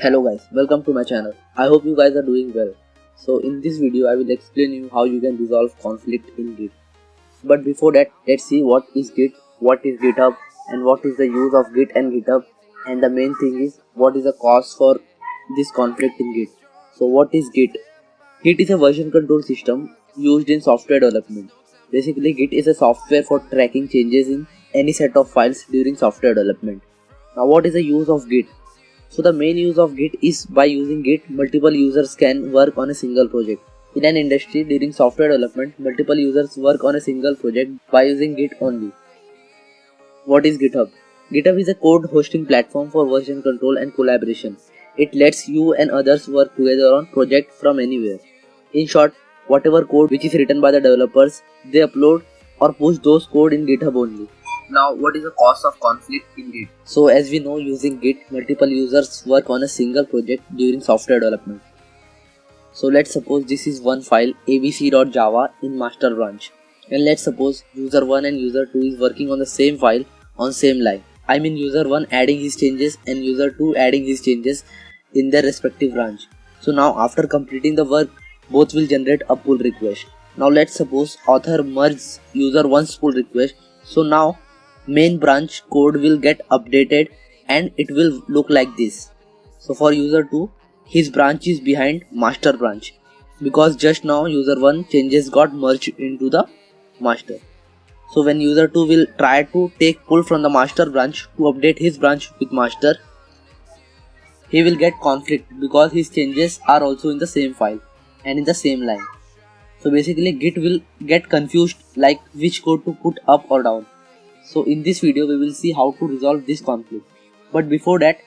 Hello guys, welcome to my channel. I hope you guys are doing well. So in this video I will explain you how you can resolve conflict in Git. But before that, let's see what is Git, what is GitHub, and what is the use of Git and GitHub, and the main thing is what is the cause for this conflict in Git. So what is Git? Git is a version control system used in software development. Basically Git is a software for tracking changes in any set of files during software development. Now what is the use of Git? So the main use of Git is by using Git, multiple users can work on a single project. In an industry during software development, multiple users work on a single project by using Git only. What is GitHub? GitHub is a code hosting platform for version control and collaboration. It lets you and others work together on projects from anywhere. In short, whatever code which is written by the developers, they upload or push those code in GitHub only. Now, what is the cause of conflict in Git? So as we know, using Git, multiple users work on a single project during software development. So let's suppose this is one file abc.java in master branch. And let's suppose user 1 and user 2 is working on the same file on same line. I mean user 1 adding his changes and user 2 adding his changes in their respective branch. So now after completing the work, both will generate a pull request. Now let's suppose author merges user 1's pull request. So now main branch code will get updated and it will look like this. So for user 2, his branch is behind master branch because just now user 1 changes got merged into the master. So when user 2 will try to take pull from the master branch to update his branch with master, he will get conflict because his changes are also in the same file and in the same line. So basically Git will get confused like which code to put up or down. So in this video we will see how to resolve this conflict. But before that,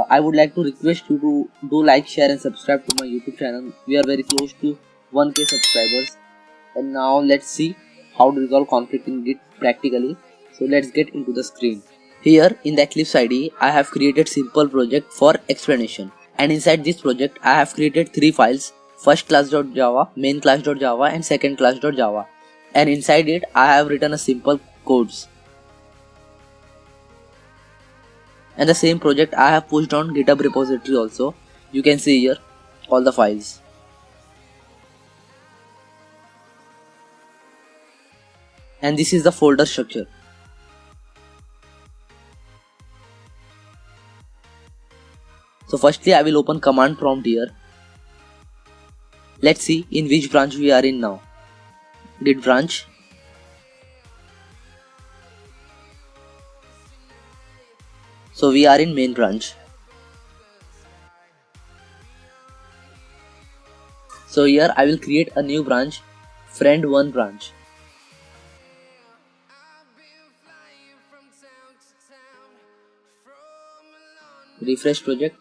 I would like to request you to do like, share and subscribe to my YouTube channel. We are very close to 1k subscribers. And now let's see how to resolve conflict in Git practically. So let's get into the screen. Here in the Eclipse IDE, I have created simple project for explanation. And inside this project, I have created 3 files. First class.java, main class.java and second class.java. And inside it, I have written a simple codes. And the same project I have pushed on GitHub repository also. You can see here all the files. And this is the folder structure. So firstly I will open command prompt here. Let's see in which branch we are in now. Git branch. So we are in main branch. So here I will create a new branch, friend1 branch. Refresh project.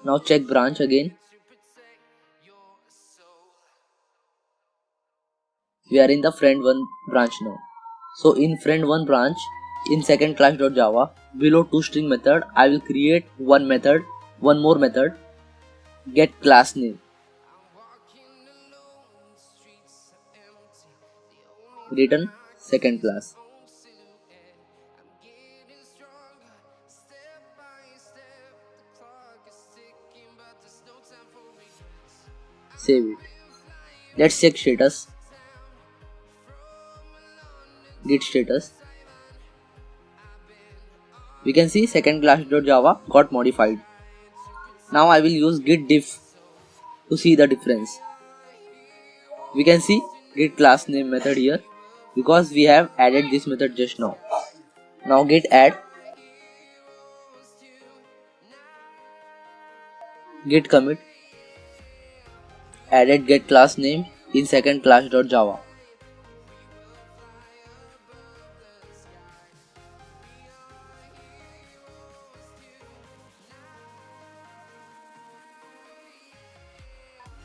Now check branch again. We are in the friend1 branch now. So in friend1 branch, in second class.java, below toString method, I will create one more method, get class name. Return second class. Save it. Let's check status. Git status. We can see second class.java got modified. Now I will use git diff to see the difference. We can see git class name method here because we have added this method just now. Now git add, git commit, added get class name in second class.java.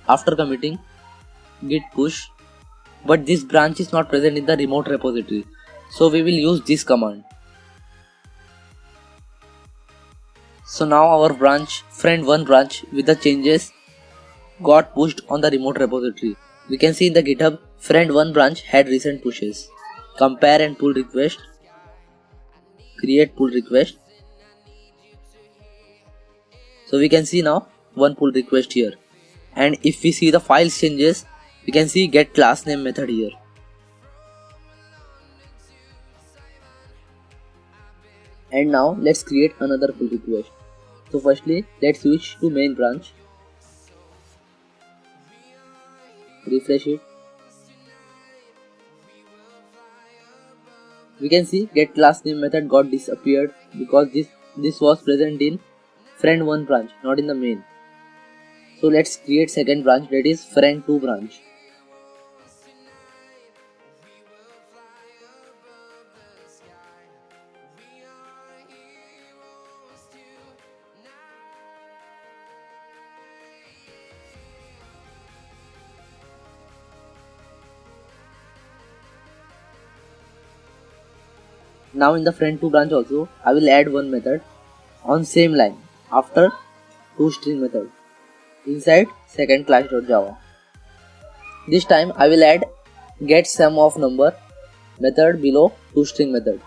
After committing, git push, but this branch is not present in the remote repository, so we will use this command. So now our branch, friend1 branch with the changes got pushed on the remote repository. We can see in the GitHub, friend1 branch had recent pushes. Compare and pull request. create pull request. So we can see now one pull request here, and if we see the files changes, we can see get class name method here. And now let's create another pull request. So firstly, let's switch to main branch, refresh it. We can see get class name method got disappeared because this was present in friend1 branch, not in the main. So let's create second branch, that is friend2 branch. Now in the friend2 branch also, I will add one method on same line after toString method inside second class.java. This time I will add get sum of number method below toString method.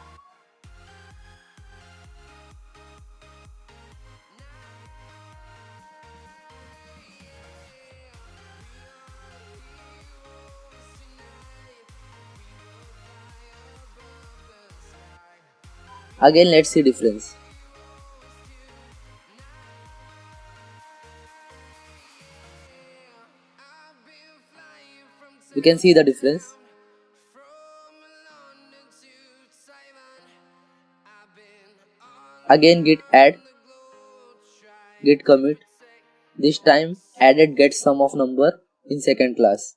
Again let's see difference. We can see the difference. Again git add, git commit. This time added get sum of number in second class.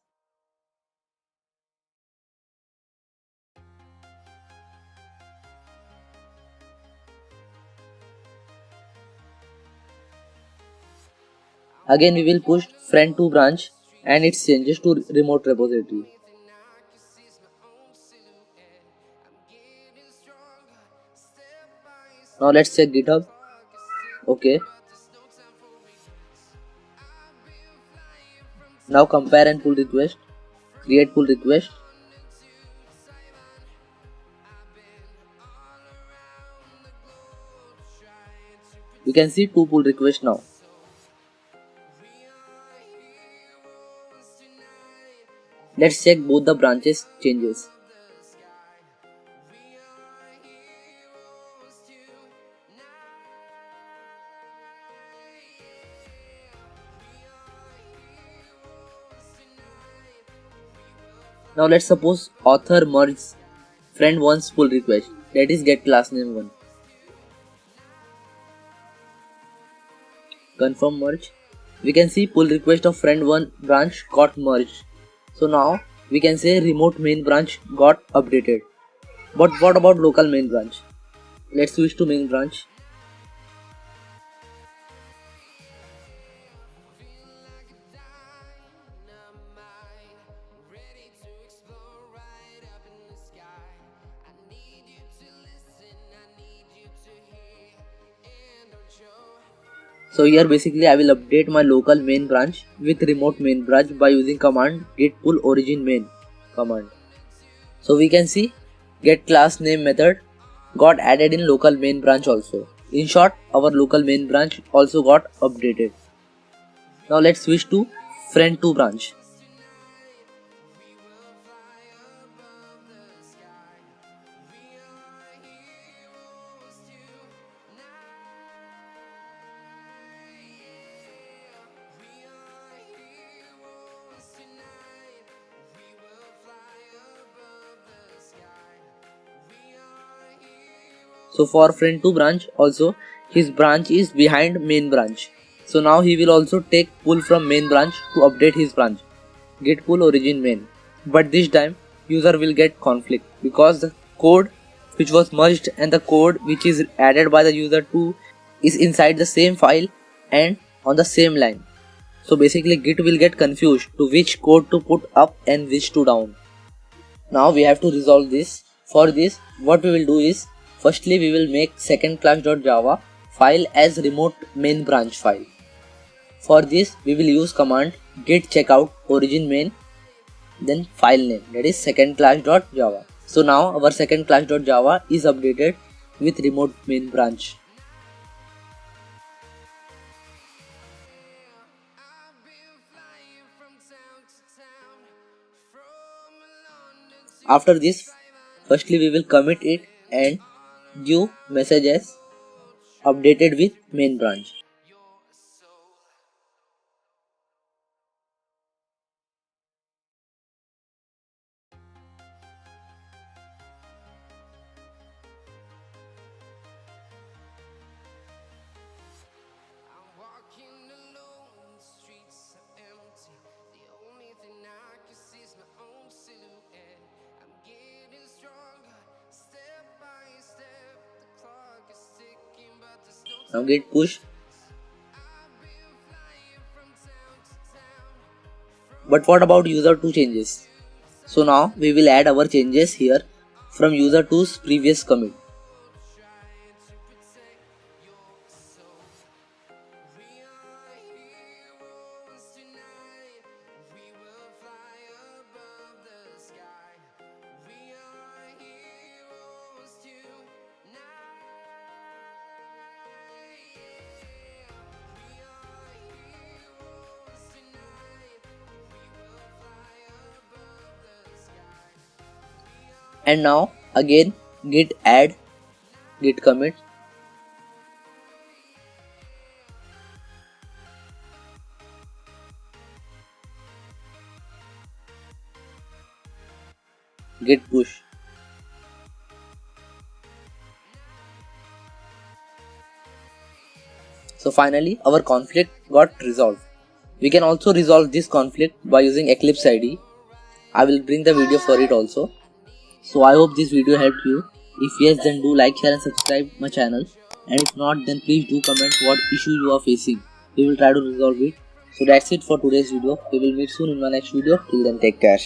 Again we will push friend2 branch and its changes to remote repository. Now let's check GitHub. Okay. Now compare and pull request. Create pull request. We can see two pull requests now. Let's check both the branches changes. Now let's suppose author merge friend1's pull request, that is get class name 1. Confirm merge. We can see pull request of friend1 branch got merged. So now we can say remote main branch got updated. But what about local main branch? Let's switch to main branch. So here basically I will update my local main branch with remote main branch by using command git pull origin main command. So we can see get class name method got added in local main branch also. In short, our local main branch also got updated. Now let's switch to friend2 branch. So for friend2 branch also, his branch is behind main branch. So now he will also take pull from main branch to update his branch. Git pull origin main. But this time user will get conflict because the code which was merged and the code which is added by the user too is inside the same file and on the same line. So basically Git will get confused to which code to put up and which to down. Now we have to resolve this. For this, what we will do is, firstly we will make second class.java file as remote main branch file. For this we will use command git checkout origin main, then file name, that is second class.java. So now our second class.java is updated with remote main branch. After this, firstly we will commit it and give message as updated with main branch. Now git push. But what about user 2 changes? So now we will add our changes here from user 2's previous commit. And now again git add, git commit, git push. So finally our conflict got resolved. We can also resolve this conflict by using Eclipse ID. I will bring the video for it also. So I hope this video helped you. If yes, then do like, share and subscribe my channel. And if not, then please do comment what issue you are facing. We will try to resolve it. So that's it for today's video. We will meet soon in my next video. Till then, take care.